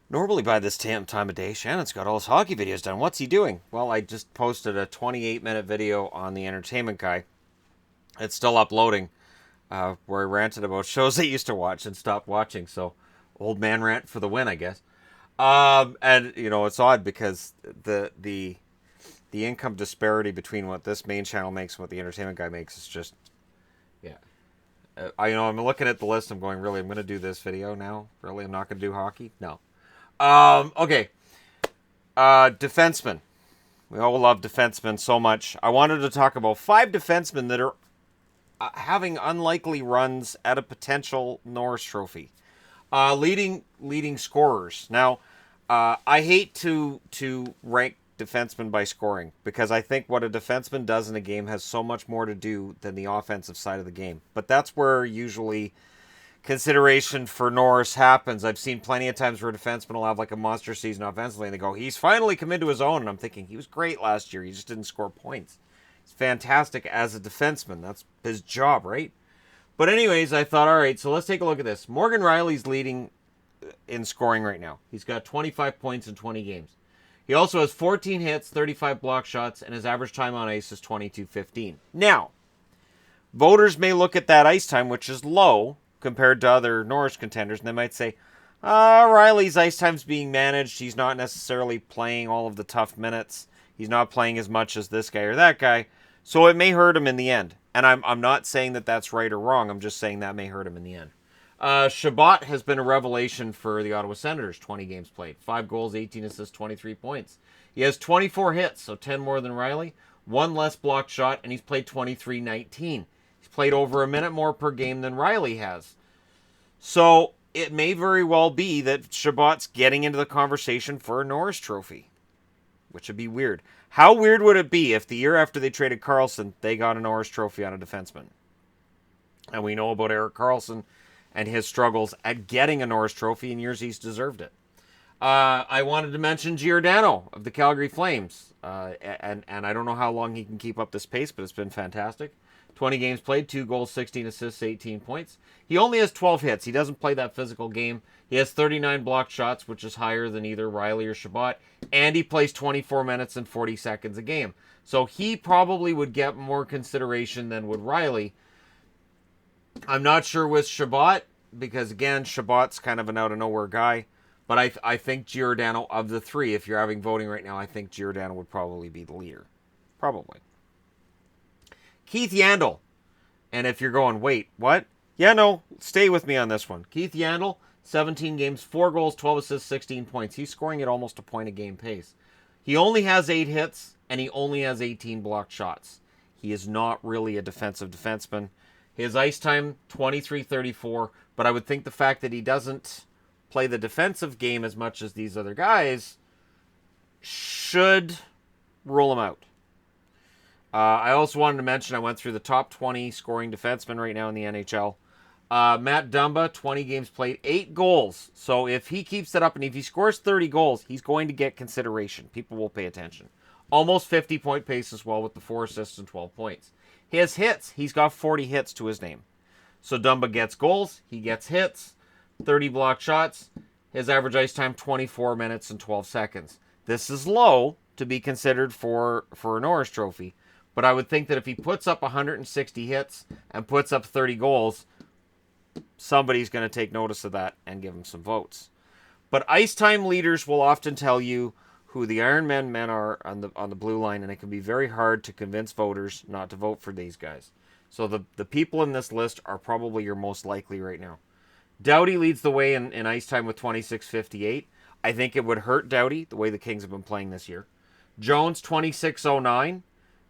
Normally by this time of day, Shannon's got all his hockey videos done. What's he doing? Well, I just posted a 28-minute video on the Entertainment Guy. It's still uploading, where I ranted about shows I used to watch and stopped watching. So, old man rant for the win, I guess. And it's odd because the income disparity between what this main channel makes and what the Entertainment Guy makes is just, yeah. I'm looking at the list. I'm going, really, I'm going to do this video now. Really, I'm not going to do hockey. No. Okay. Defensemen. We all love defensemen so much. I wanted to talk about 5 defensemen that are having unlikely runs at a potential Norris Trophy. Leading scorers. Now, I hate to rank defensemen by scoring because I think what a defenseman does in a game has so much more to do than the offensive side of the game. But that's where usually consideration for Norris happens. I've seen plenty of times where a defenseman will have like a monster season offensively and they go, he's finally come into his own. And I'm thinking, he was great last year. He just didn't score points. He's fantastic as a defenseman. That's his job, right? But anyways, I thought, all right, so let's take a look at this. Morgan Rielly's leading in scoring right now. He's got 25 points in 20 games. He also has 14 hits, 35 block shots, and his average time on ice is 22:15. Now, voters may look at that ice time, which is low compared to other Norris contenders, and they might say, Rielly's ice time's being managed. He's not necessarily playing all of the tough minutes. He's not playing as much as this guy or that guy. So it may hurt him in the end. And I'm not saying that that's right or wrong. I'm just saying that may hurt him in the end. Shabbat has been a revelation for the Ottawa Senators. 20 games played. 5 goals, 18 assists, 23 points. He has 24 hits, so 10 more than Rielly. 1 less blocked shot, and he's played 23-19. He's played over a minute more per game than Rielly has. So it may very well be that Shabbat's getting into the conversation for a Norris Trophy, which would be weird. How weird would it be if the year after they traded Karlsson, they got a Norris Trophy on a defenseman? And we know about Erik Karlsson and his struggles at getting a Norris Trophy in years he's deserved it. I wanted to mention Giordano of the Calgary Flames. And I don't know how long he can keep up this pace, but it's been fantastic. 20 games played, 2 goals, 16 assists, 18 points. He only has 12 hits. He doesn't play that physical game. He has 39 blocked shots, which is higher than either Rielly or Shabbat. And he plays 24 minutes and 40 seconds a game. So he probably would get more consideration than would Rielly. I'm not sure with Shabbat, because again, Shabbat's kind of an out-of-nowhere guy. But I think Giordano, of the 3, if you're having voting right now, I think Giordano would probably be the leader. Probably. Keith Yandel. And if you're going, wait, what? Yeah, no, stay with me on this one. Keith Yandel, 17 games, 4 goals, 12 assists, 16 points. He's scoring at almost a point a game pace. He only has 8 hits, and he only has 18 blocked shots. He is not really a defensive defenseman. His ice time, 23-34, but I would think the fact that he doesn't play the defensive game as much as these other guys should rule him out. I also wanted to mention, I went through the top 20 scoring defensemen right now in the NHL. Matt Dumba, 20 games played, 8 goals. So if he keeps it up and if he scores 30 goals, he's going to get consideration. People will pay attention. Almost 50-point pace as well with the 4 assists and 12 points. His hits, he's got 40 hits to his name. So Dumba gets goals, he gets hits, 30 block shots. His average ice time, 24 minutes and 12 seconds. This is low to be considered for a Norris Trophy. But I would think that if he puts up 160 hits and puts up 30 goals, somebody's going to take notice of that and give him some votes. But ice time leaders will often tell you who the Iron Men are on the blue line, and it can be very hard to convince voters not to vote for these guys. So the people in this list are probably your most likely right now. Doughty leads the way in ice time with 26:58. I think it would hurt Doughty, the way the Kings have been playing this year. Jones, 26:09.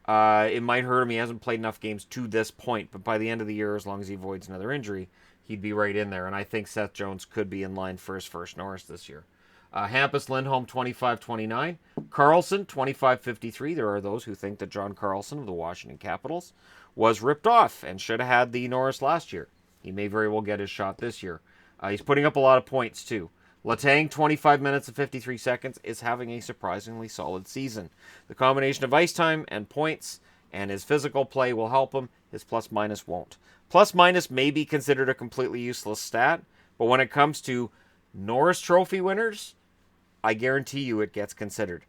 It might hurt him. He hasn't played enough games to this point, but by the end of the year, as long as he avoids another injury, he'd be right in there. And I think Seth Jones could be in line for his first Norris this year. Hampus Lindholm, 25:29. Karlsson, 25:53. There are those who think that John Karlsson of the Washington Capitals was ripped off and should have had the Norris last year. He may very well get his shot this year. He's putting up a lot of points, too. Letang, 25 minutes and 53 seconds, is having a surprisingly solid season. The combination of ice time and points and his physical play will help him. His plus-minus won't. Plus-minus may be considered a completely useless stat, but when it comes to Norris Trophy winners, I guarantee you it gets considered.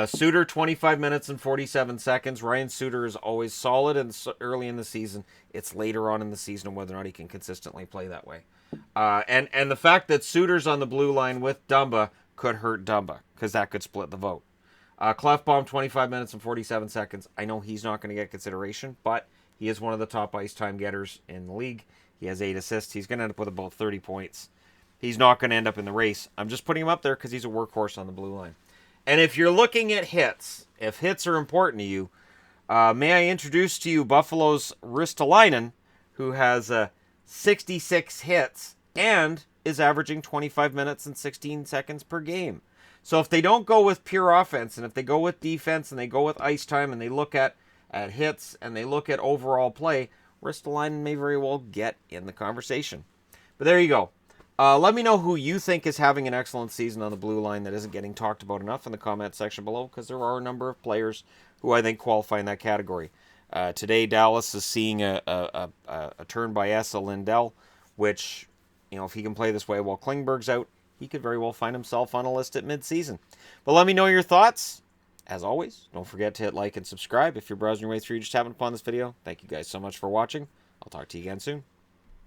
Suter, 25 minutes and 47 seconds. Ryan Suter is always solid and early in the season. It's later on in the season whether or not he can consistently play that way. And the fact that Suter's on the blue line with Dumba could hurt Dumba because that could split the vote. Clefbaum, 25 minutes and 47 seconds. I know he's not going to get consideration, but he is one of the top ice time getters in the league. He has 8 assists. He's going to end up with about 30 points. He's not going to end up in the race. I'm just putting him up there because he's a workhorse on the blue line. And if you're looking at hits, if hits are important to you, may I introduce to you Buffalo's Rishta Lydon, who has 66 hits and is averaging 25 minutes and 16 seconds per game. So if they don't go with pure offense, and if they go with defense, and they go with ice time, and they look at hits, and they look at overall play, Rishta Lydon may very well get in the conversation. But there you go. Let me know who you think is having an excellent season on the blue line that isn't getting talked about enough in the comment section below, because there are a number of players who I think qualify in that category. Today, Dallas is seeing a turn by Esa Lindell, which, if he can play this way while Klingberg's out, he could very well find himself on a list at midseason. But let me know your thoughts. As always, don't forget to hit like and subscribe if you're browsing your way through just happened upon this video. Thank you guys so much for watching. I'll talk to you again soon.